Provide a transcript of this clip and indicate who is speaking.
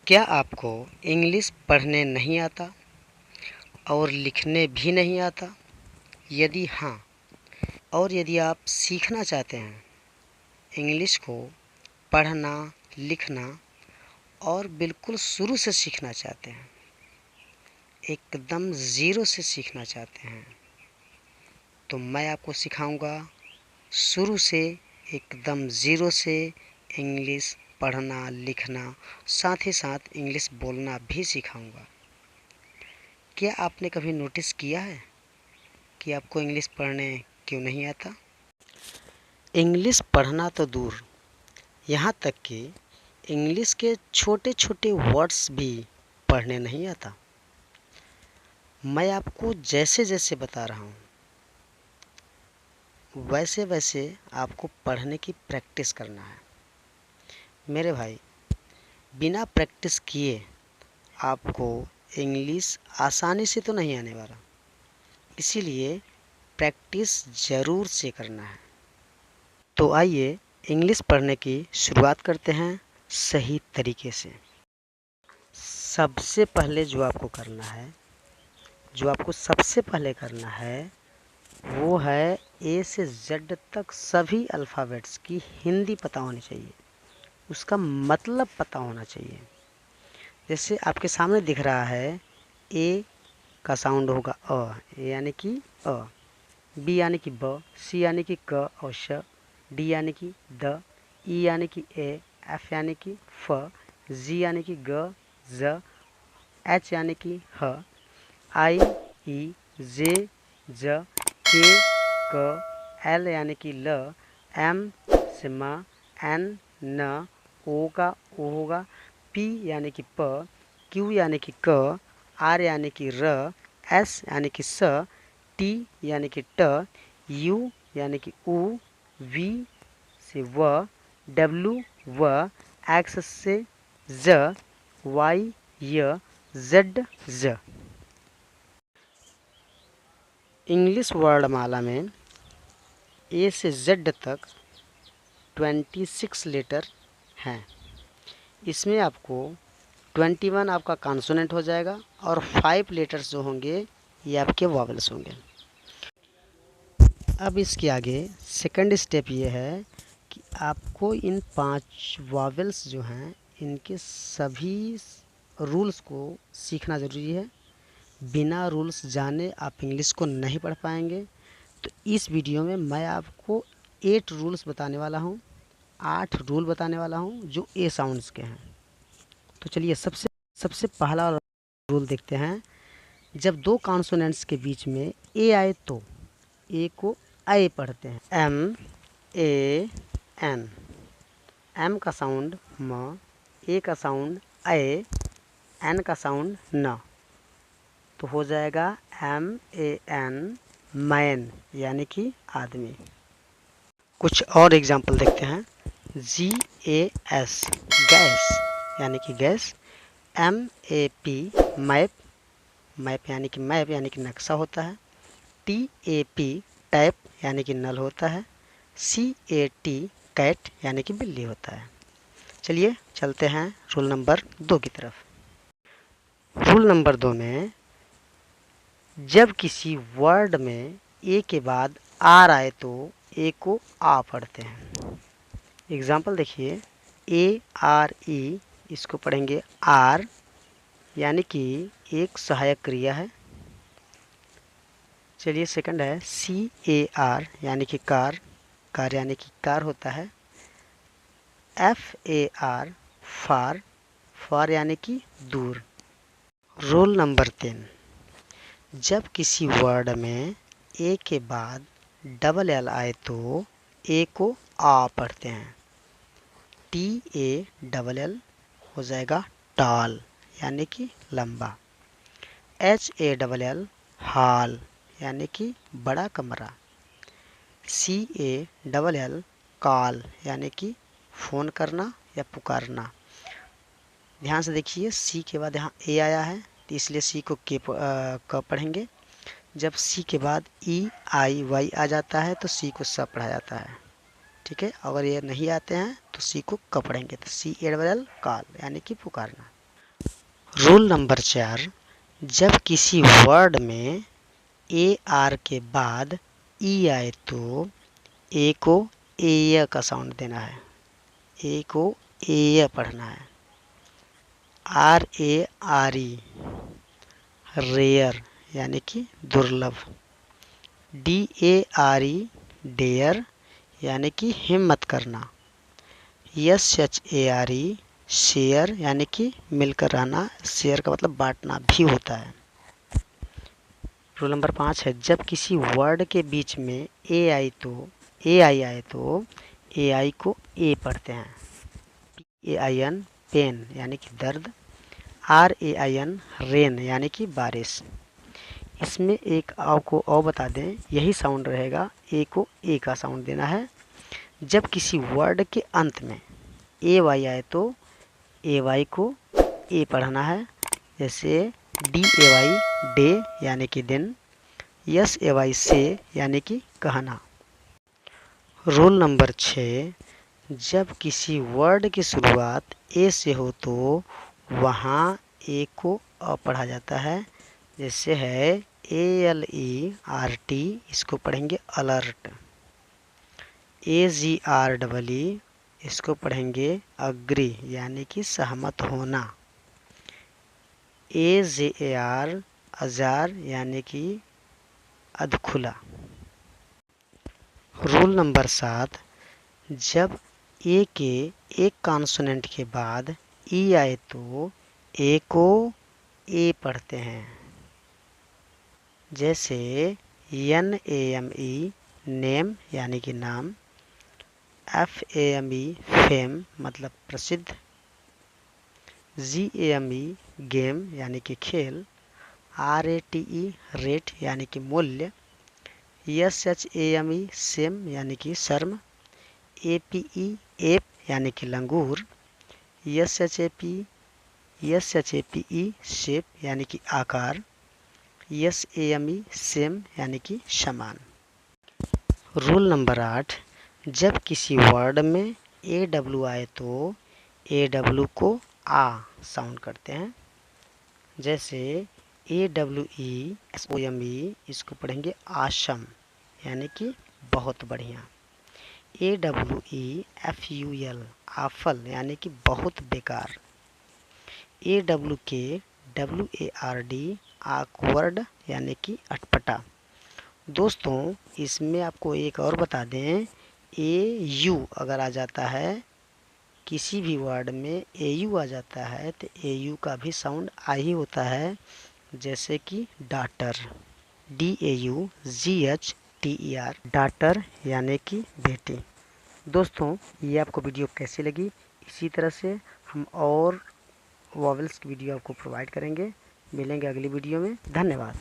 Speaker 1: क्या आपको इंग्लिश पढ़ने नहीं आता और लिखने भी नहीं आता? यदि हाँ, और यदि आप सीखना चाहते हैं इंग्लिश को पढ़ना, लिखना और बिल्कुल शुरू से सीखना चाहते हैं, एकदम ज़ीरो से सीखना चाहते हैं, तो मैं आपको सिखाऊंगा शुरू से, एकदम ज़ीरो से इंग्लिश पढ़ना, लिखना, साथ ही साथ इंग्लिश बोलना भी सिखाऊंगा। क्या आपने कभी नोटिस किया है कि आपको इंग्लिश पढ़ने क्यों नहीं आता? इंग्लिश पढ़ना तो दूर, यहाँ तक कि इंग्लिश के छोटे छोटे वर्ड्स भी पढ़ने नहीं आता। मैं आपको जैसे जैसे बता रहा हूँ वैसे वैसे आपको पढ़ने की प्रैक्टिस करना है। मेरे भाई, बिना प्रैक्टिस किए आपको इंग्लिश आसानी से तो नहीं आने वाला, इसीलिए प्रैक्टिस ज़रूर से करना है। तो आइए इंग्लिश पढ़ने की शुरुआत करते हैं सही तरीके से। सबसे पहले जो आपको करना है, जो आपको सबसे पहले करना है वो है ए से जेड तक सभी अल्फ़ाबेट्स की हिंदी पता होनी चाहिए, उसका मतलब पता होना चाहिए। जैसे आपके सामने दिख रहा है, ए का साउंड होगा अ, यानी कि अ, बी यानी कि ब, सी यानी कि क और श, डी यानी कि द, ई यानी कि ए, एफ यानी कि फ, जी यानी कि ग, ज, एच यानी कि ह, आई, ई, जे, ज, के, क, एल यानी कि ल, एम से म, एन, न, ओ का ओ होगा, पी यानी कि प, क्यू यानी कि क, आर यानी कि र, एस यानी कि स, टी यानी कि ट, यू यानी कि उ, वी से व, डब्लू व, एक्स से ज, वाई य, जेड ज। इंग्लिश वर्णमाला में ए से जेड तक 26 लेटर हैं। इसमें आपको 21 आपका कॉन्सोनेंट हो जाएगा और 5 लेटर्स जो होंगे ये आपके वॉवेल्स होंगे। अब इसके आगे सेकंड स्टेप ये है कि आपको इन 5 वॉवेल्स जो हैं इनके सभी रूल्स को सीखना ज़रूरी है। बिना रूल्स जाने आप इंग्लिश को नहीं पढ़ पाएंगे। तो इस वीडियो में मैं आपको 8 रूल्स बताने वाला हूँ, 8 रूल बताने वाला हूँ जो ए साउंड्स के हैं। तो चलिए सबसे पहला रूल देखते हैं। जब दो कॉन्सोनेंट्स के बीच में ए आए तो ए को ए पढ़ते हैं, एम ए एन। एम का साउंड म, ए का साउंड ए, एन का साउंड न, तो हो जाएगा एम ए एन, मैन यानी कि आदमी। कुछ और एग्जाम्पल देखते हैं। जी ए एस, गैस यानी कि gas. M A P, map, map यानी कि मैप यानी कि नक्शा होता है। टी ए पी, टैप यानी कि नल होता है। सी ए टी, कैट यानी कि बिल्ली होता है। चलिए चलते हैं रूल नंबर 2 की तरफ। रूल नंबर 2 में जब किसी वर्ड में ए के बाद आर आए तो ए को आ पढ़ते हैं। एग्जाम्पल देखिए, ए आर ई, इसको पढ़ेंगे आर, यानी कि एक सहायक क्रिया है। चलिए सेकंड है सी ए आर, यानी कि कार, कार यानी कि कार होता है। एफ ए आर, फार, फार यानी कि दूर। रूल नंबर 3, जब किसी वर्ड में ए के बाद डबल एल आए तो ए को आ पढ़ते हैं। टी ए डबल एल हो जाएगा टॉल, यानी कि लंबा। H A double L, hall यानी कि बड़ा कमरा। सी ए डबल एल, कॉल यानी कि फ़ोन करना या पुकारना। ध्यान से देखिए, सी के बाद यहाँ ए आया है तो इसलिए सी को क पढ़ेंगे। जब सी के बाद ई आई वाई आ जाता है तो सी को स पढ़ा जाता है। ठीक है, अगर ये नहीं आते हैं तो सी को क पढ़ेंगे। तो सी ए डबल एल, कॉल यानी कि पुकारना। रूल नंबर 4, जब किसी वर्ड में ए आर के बाद ई आए तो ए को ए का साउंड देना है, ए को ए पढ़ना है। R A R E rare यानी कि दुर्लभ। D A R E dare यानी कि हिम्मत करना। S H A R E share यानी कि मिलकर रहना, शेयर का मतलब बांटना भी होता है। रूल नंबर 5 है, जब किसी वर्ड के बीच में ए आई आए तो ए आई को ए पढ़ते हैं। ए आई एन पेन यानी कि दर्द। R A I N rain यानी कि बारिश। इसमें एक आपको और बता दें, यही साउंड रहेगा, ए को ए का साउंड देना है। जब किसी वर्ड के अंत में ए वाई आए तो ए वाई को ए पढ़ना है। जैसे डी ए वाई डे यानी कि दिन। यस ए वाई से यानी कि कहना। रूल नंबर 6, जब किसी वर्ड की शुरुआत ए से हो तो वहाँ ए को अ पढ़ा जाता है। जैसे है A L E R T, इसको पढ़ेंगे alert. A G R double E, इसको पढ़ेंगे अग्री यानी कि सहमत होना। ए जे ए आर अजार यानी कि अधखुला। रूल नंबर 7, जब ए के एक कॉन्सोनेंट के बाद ई आए तो ए को ए पढ़ते हैं। जैसे N A M E name यानी कि नाम। F A M E fame मतलब प्रसिद्ध। जी ए एम ई गेम यानी कि खेल। R A T E rate यानी कि मूल्य। S H A M E same यानी कि शर्म। ए पी ई एप यानी कि लंगूर। S H A P E shape यानी कि आकार। S A M E same यानी कि समान। रूल नंबर 8, जब किसी वर्ड में ए डब्ल्यू आए तो ए डब्ल्यू को आ साउंड करते हैं। जैसे A W E S O M E, इसको पढ़ेंगे आशम यानी कि बहुत बढ़िया। A W E F U L awful यानी कि बहुत बेकार। A W K W A R D awkward यानी कि अटपटा। दोस्तों इसमें आपको एक और बता दें, ए यू अगर आ जाता है किसी भी वर्ड में, ए यू आ जाता है तो ए यू का भी साउंड आ ही होता है। जैसे कि daughter, D A you ji H T E R, daughter यानी कि बेटी। दोस्तों ये आपको वीडियो कैसी लगी, इसी तरह से हम और वॉवेल्स की वीडियो आपको प्रोवाइड करेंगे। मिलेंगे अगली वीडियो में। धन्यवाद।